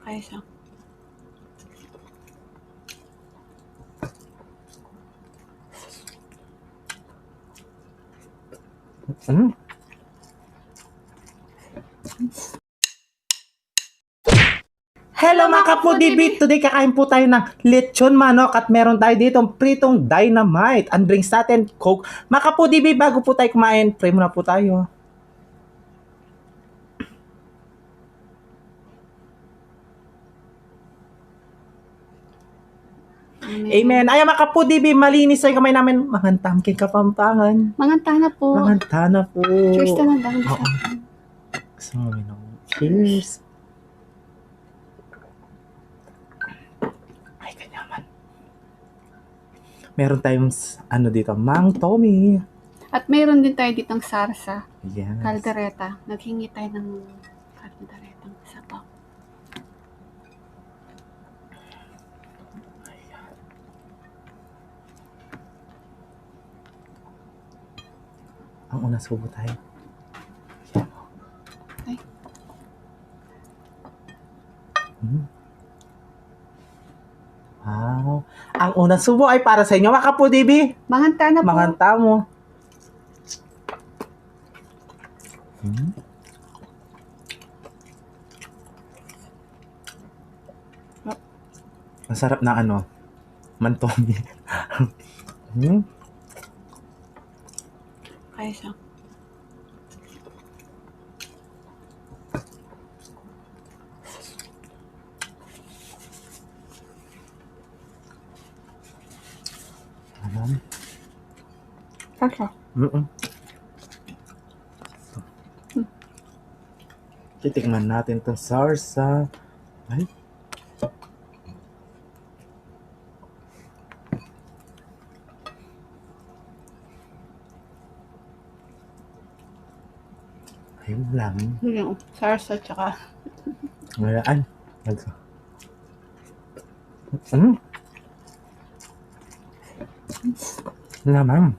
kaysa. Hello mga kapudibit! Today kakain po tayo ng lechon manok at meron tayo dito pritong dynamite and drinks natin Coke. Mga kapudibit, bago po tayo kumain, pray muna po tayo. Amen. Ay mga kapudibit, malinis ay kamay namin. Mangantam kay Kapampangan. Manganta na po. Manganta na po. Cheers na lang. Oo. Gusto mo minom? Cheers. Ay, kanyaman. Meron tayong ano dito, Mang Tommy. At mayroon din tayo ditong sarsa, Yes. kaldereta. Naghingi tayo ng kalderetang sabaw. Ang una subo tayo. Ay. Wow. Ang unang subo ay para sa inyo, mga kapudibi. Manganta na po. Manganta mo. Masarap na ano, mantomi. Kaysa. Sarsa. Titikman natin itong sarsa. Ay. Ayun lang. Yung sarsa tsaka. Ngalaan. Naman.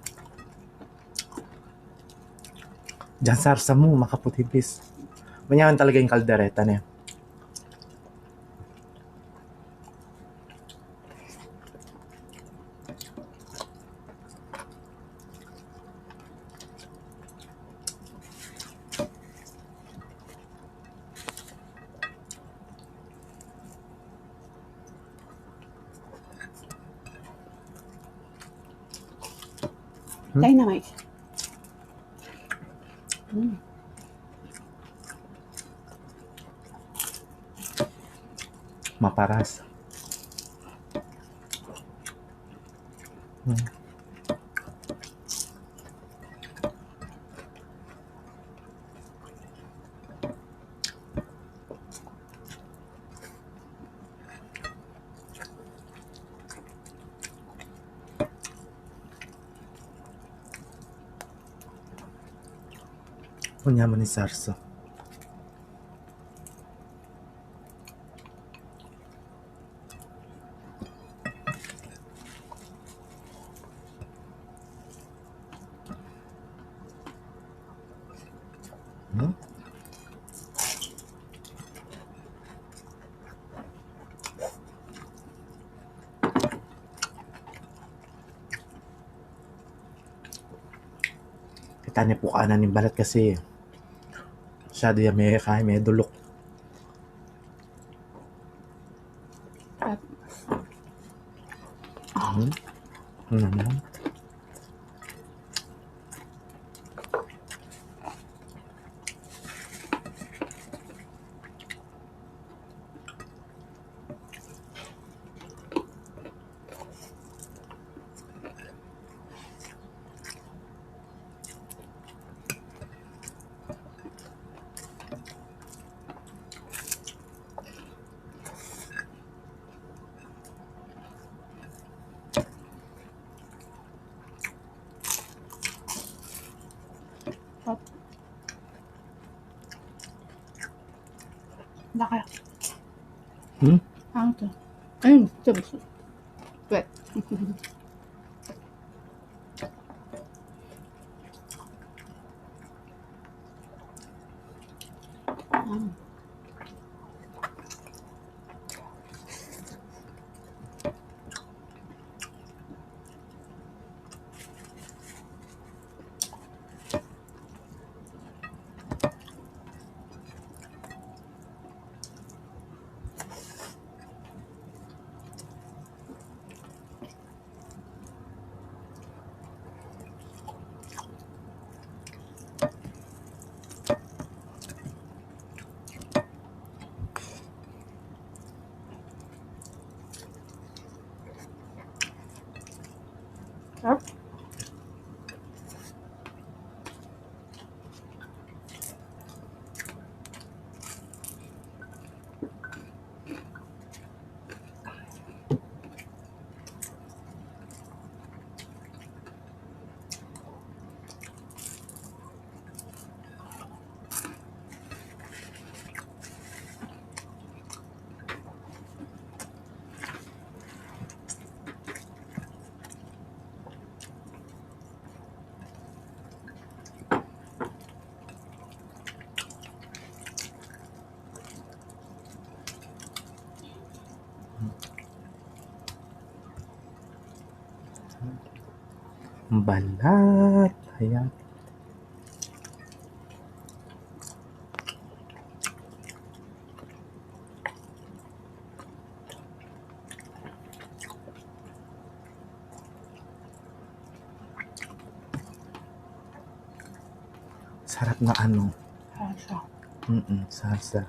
Diyan sarsa mo, makaputibis. Manyaman talaga yung kaldereta niya. Dynamite. Maparas. Kunyaman ni sarsa. Kita niya po kanan yung balat kasi masyado yan may kaya may dulok. Naman. Laki. Hmm? Ano to? Ayun. Wet. Sarap. Balat. Ayan. Sarap na ano. Salsa. Salsa.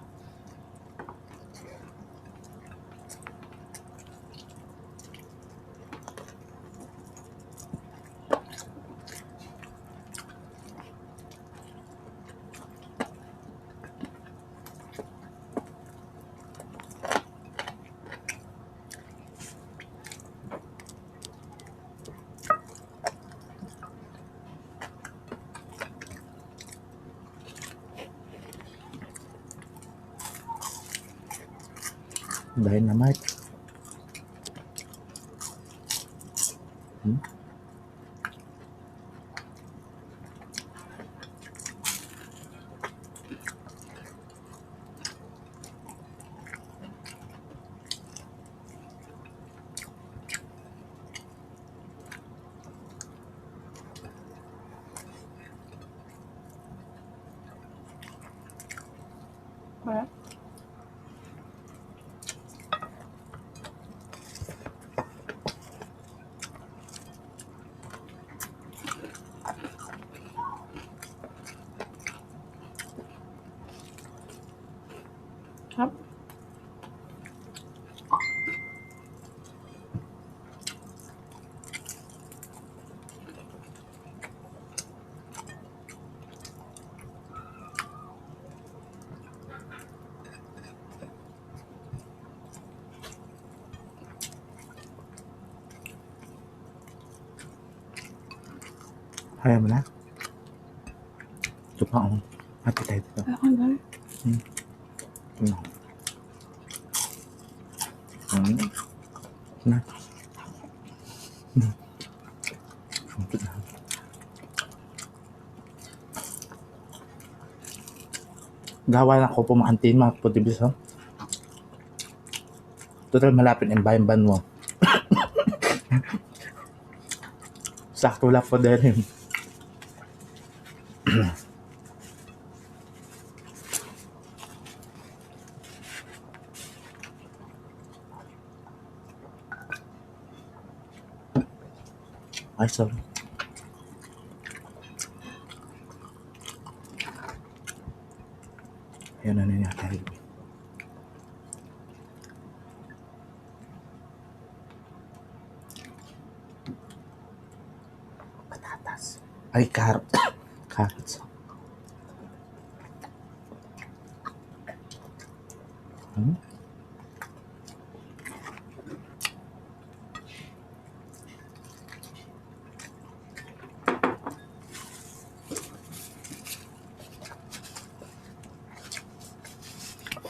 Dynamite. Sarap. Sarap. Kaya mo na? Ito pa, oh. Hati tayo dito. Ako ba? Na. Gawa na ako pumakantin mga putibis, ha? Total malapit ang bayan mo. Sakto lang po din. Ay, sorry. Ayun na niya tayo. Patatas. Ay, carrots.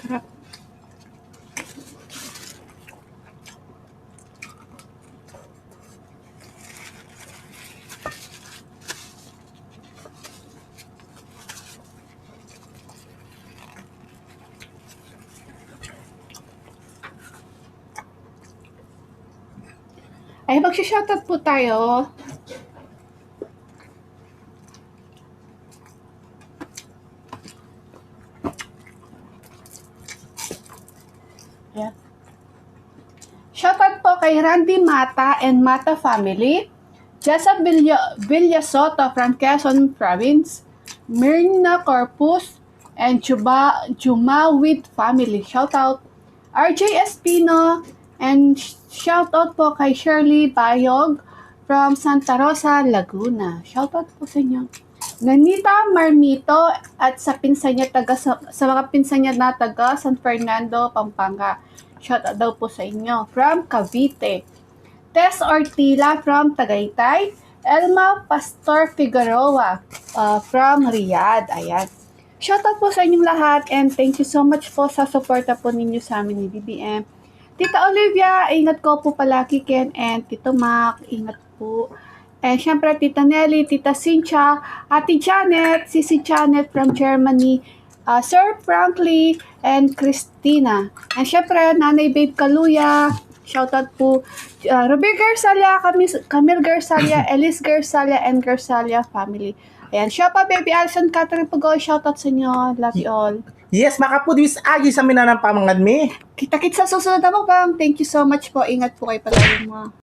Sarap. Ay, magsha-shoutout po tayo. Ayan. Shoutout po kay Randy Mata and Mata family, Jessa Villasoto from Quezon Province, Myrna Corpus, and Jumawit family. Shoutout RJ Espino, and shoutout po kay Shirley Bayog from Santa Rosa, Laguna. Shoutout po sa inyo. Nanita Marmito at sa pinsan niya sa mga pinsan niya na taga San Fernando, Pampanga. Shoutout daw po sa inyo. From Cavite. Tess Ortila from Tagaytay. Elma Pastor Figueroa from Riyadh. Ayan. Shoutout po sa inyong lahat and thank you so much po sa suporta po ninyo sa amin ni BBM. Tita Olivia, ingat ko po palagi Ken and Tito Mac, ingat po. And syempre Tita Nelly, Tita Cynthia, Ate Janet, Sisi Janet from Germany, Sir Frankly, and Christina. And syempre Nanay Babe Kaluya, shoutout po. Ruby Garsalia, Camille Garsalia, Elise Garsalia, and Garsalia family. Ayan, siya pa, Baby Alison Catherine Pugoy, shoutout sa inyo. Love you all. Yes, makapudibis agi sa minanang pamangad mi. Kita-kits sa susunod na mukbang. Thank you so much po. Ingat po kayo palagi mo.